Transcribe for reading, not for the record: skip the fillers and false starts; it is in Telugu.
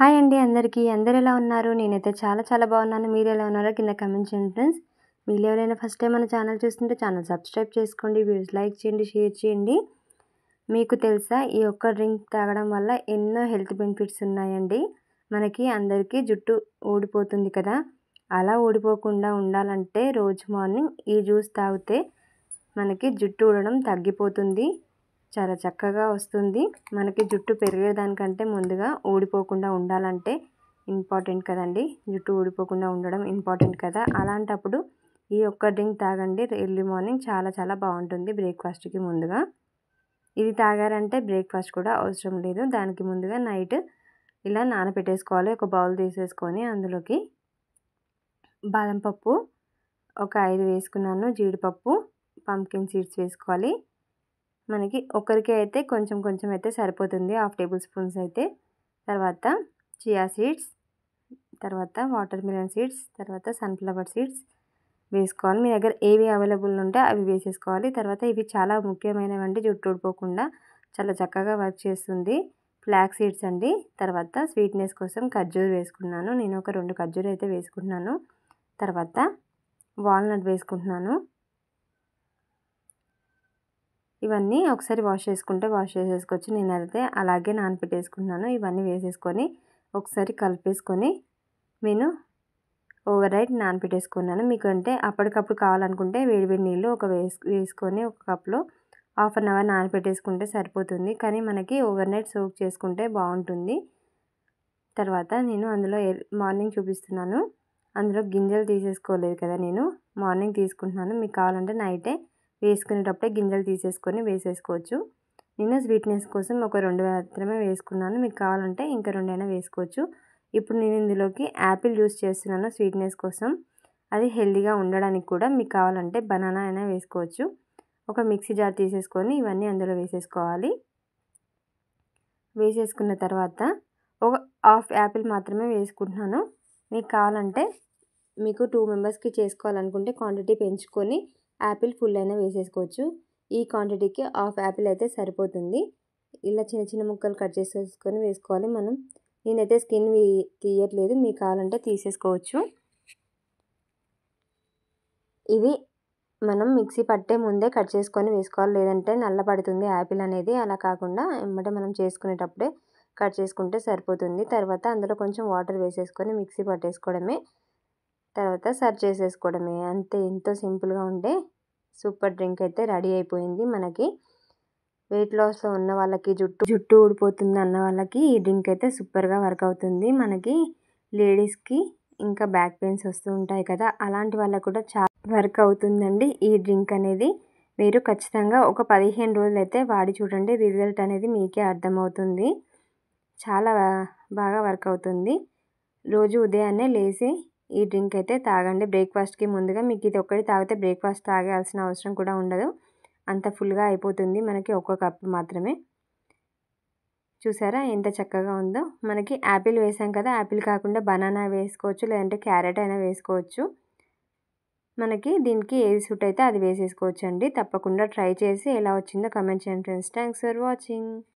హాయ్ అండి అందరికీ. అందరూ ఎలా ఉన్నారు? నేనైతే చాలా బాగున్నాను. మీరు ఎలా ఉన్నారో కింద కామెంట్ చేయండి ఫ్రెండ్స్. మీరు ఎవరైనా ఫస్ట్ టైం మన ఛానల్ చూస్తుంటే ఛానల్ సబ్స్క్రైబ్ చేసుకోండి, వీడియోస్ లైక్ చేయండి, షేర్ చేయండి. మీకు తెలుసా ఈ ఒక్క డ్రింక్ తాగడం వల్ల ఎన్నో హెల్త్ బెనిఫిట్స్ ఉన్నాయండి. మనకి అందరికీ జుట్టు ఊడిపోతుంది కదా, అలా ఊడిపోకుండా ఉండాలంటే రోజు మార్నింగ్ ఈ జ్యూస్ తాగితే మనకి జుట్టు ఊడడం తగ్గిపోతుంది, చాలా చక్కగా వస్తుంది. మనకి జుట్టు పెరిగేదానికంటే ముందుగా ఊడిపోకుండా ఉండాలంటే ఇంపార్టెంట్ కదండి, జుట్టు ఊడిపోకుండా ఉండడం ఇంపార్టెంట్ కదా. అలాంటప్పుడు ఈ ఒక్క డ్రింక్ తాగండి ఎర్లీ మార్నింగ్, చాలా బాగుంటుంది. బ్రేక్ఫాస్ట్కి ముందుగా ఇది తాగారంటే బ్రేక్ఫాస్ట్ కూడా అవసరం లేదు. దానికి ముందుగా నైట్ ఇలా నానబెట్టేసుకోవాలి. ఒక బౌల్ తీసేసుకొని అందులోకి బాదం పప్పు ఒక 5 వేసుకున్నాను, జీడిపప్పు, పంకిన్ సీడ్స్ వేసుకోవాలి. మనకి ఒకరికి అయితే కొంచెం అయితే సరిపోతుంది, 1/2 టేబుల్ స్పూన్స్ అయితే. తర్వాత చియా సీడ్స్, తర్వాత వాటర్ మిలన్ సీడ్స్, తర్వాత సన్ఫ్లవర్ సీడ్స్ వేసుకోవాలి. మీ దగ్గర ఏవి అవైలబుల్ ఉంటే అవి వేసేసుకోవాలి. తర్వాత ఇవి చాలా ముఖ్యమైనవండి, జుట్టు ఊడిపోకుండా చాలా చక్కగా వర్క్ చేస్తుంది. ఫ్లాక్ సీడ్స్ అండి. తర్వాత స్వీట్నెస్ కోసం ఖర్జూర్ వేసుకున్నాను. నేను ఒక 2 ఖర్జూర్ అయితే వేసుకుంటున్నాను. తర్వాత వాల్నట్ వేసుకుంటున్నాను. ఇవన్నీ ఒకసారి వాష్ చేసేసుకోవచ్చు. నేనైతే అలాగే నానబెట్టేసుకుంటున్నాను. ఇవన్నీ వేసేసుకొని ఒకసారి కలిపేసుకొని నేను ఓవర్ నైట్ నానబెట్టేసుకున్నాను. మీకు అంటే అప్పటికప్పుడు కావాలనుకుంటే వేడి నీళ్ళు వేసుకొని ఒక కప్లో 1/2 అవర్ నానబెట్టేసుకుంటే సరిపోతుంది. కానీ మనకి ఓవర్ నైట్ సోక్ చేసుకుంటే బాగుంటుంది. తర్వాత నేను అందులో మార్నింగ్ చూపిస్తున్నాను. అందులో గింజలు తీసేసుకోలేదు కదా, నేను మార్నింగ్ తీసుకుంటున్నాను. మీకు కావాలంటే నైటే వేసుకునేటప్పుడే గింజలు తీసేసుకొని వేసేసుకోవచ్చు. నేను స్వీట్నెస్ కోసం ఒక 2 మాత్రమే వేసుకున్నాను. మీకు కావాలంటే ఇంకా 2 అయినా వేసుకోవచ్చు. ఇప్పుడు నేను ఇందులోకి యాపిల్ జ్యూస్ చేస్తున్నాను స్వీట్నెస్ కోసం. అది హెల్తీగా ఉండడానికి కూడా. మీకు కావాలంటే బనానా అయినా వేసుకోవచ్చు. ఒక మిక్సీ జార్ తీసేసుకొని ఇవన్నీ అందులో వేసేసుకోవాలి. వేసేసుకున్న తర్వాత ఒక 1/2 యాపిల్ మాత్రమే వేసుకుంటున్నాను. మీకు కావాలంటే మీకు 2 మెంబర్స్కి చేసుకోవాలనుకుంటే క్వాంటిటీ పెంచుకొని యాపిల్ ఫుల్ అయినా వేసేసుకోవచ్చు. ఈ క్వాంటిటీకి 1/2 యాపిల్ అయితే సరిపోతుంది. ఇలా చిన్న ముక్కలు కట్ చేసేసుకొని వేసుకోవాలి. నేనైతే స్కిన్ తీయట్లేదు, మీకు కావాలంటే తీసేసుకోవచ్చు. ఇది మనం మిక్సీ పట్టే ముందే కట్ చేసుకొని వేసుకోవాలి, లేదంటే నల్ల పడుతుంది యాపిల్ అనేది. అలా కాకుండా ఎమ్మటే మనం చేసుకునేటప్పుడే కట్ చేసుకుంటే సరిపోతుంది. తర్వాత అందులో కొంచెం వాటర్ వేసేసుకొని మిక్సీ పట్టేసుకోవడమే. తర్వాత సర్వ్ చేసేసుకోవడమే. అంతే, ఎంతో సింపుల్గా ఉండే సూపర్ డ్రింక్ అయితే రెడీ అయిపోయింది. మనకి వెయిట్ లాస్లో ఉన్న వాళ్ళకి, జుట్టు ఊడిపోతుంది అన్న వాళ్ళకి ఈ డ్రింక్ అయితే సూపర్గా వర్క్ అవుతుంది. మనకి లేడీస్కి ఇంకా బ్యాక్ పెయిన్స్ వస్తూ ఉంటాయి కదా, అలాంటి వాళ్ళకు కూడా చాలా వర్క్ అవుతుందండి ఈ డ్రింక్ అనేది. మీరు ఖచ్చితంగా ఒక 15 రోజులు అయితే వాడి చూడండి, రిజల్ట్ అనేది మీకే అర్థమవుతుంది. చాలా బాగా వర్క్ అవుతుంది. రోజు ఉదయాన్నే లేచి ఈ డ్రింక్ అయితే తాగండి బ్రేక్ఫాస్ట్కి ముందుగా. మీకు ఇది ఒక్కటి తాగితే బ్రేక్ఫాస్ట్ తాగాల్సిన అవసరం కూడా ఉండదు, అంత ఫుల్గా అయిపోతుంది. మనకి ఒక్క కప్ మాత్రమే. చూసారా ఎంత చక్కగా ఉందో. మనకి యాపిల్ వేసాం కదా, యాపిల్ కాకుండా బనానా వేసుకోవచ్చు, లేదంటే క్యారెట్ అయినా వేసుకోవచ్చు. మనకి దీనికి ఏది సూట్ అయితే అది వేసేసుకోవచ్చు అండి. తప్పకుండా ట్రై చేసి ఎలా వచ్చిందో కామెంట్ చేయండి ఫ్రెండ్స్. Thanks for watching.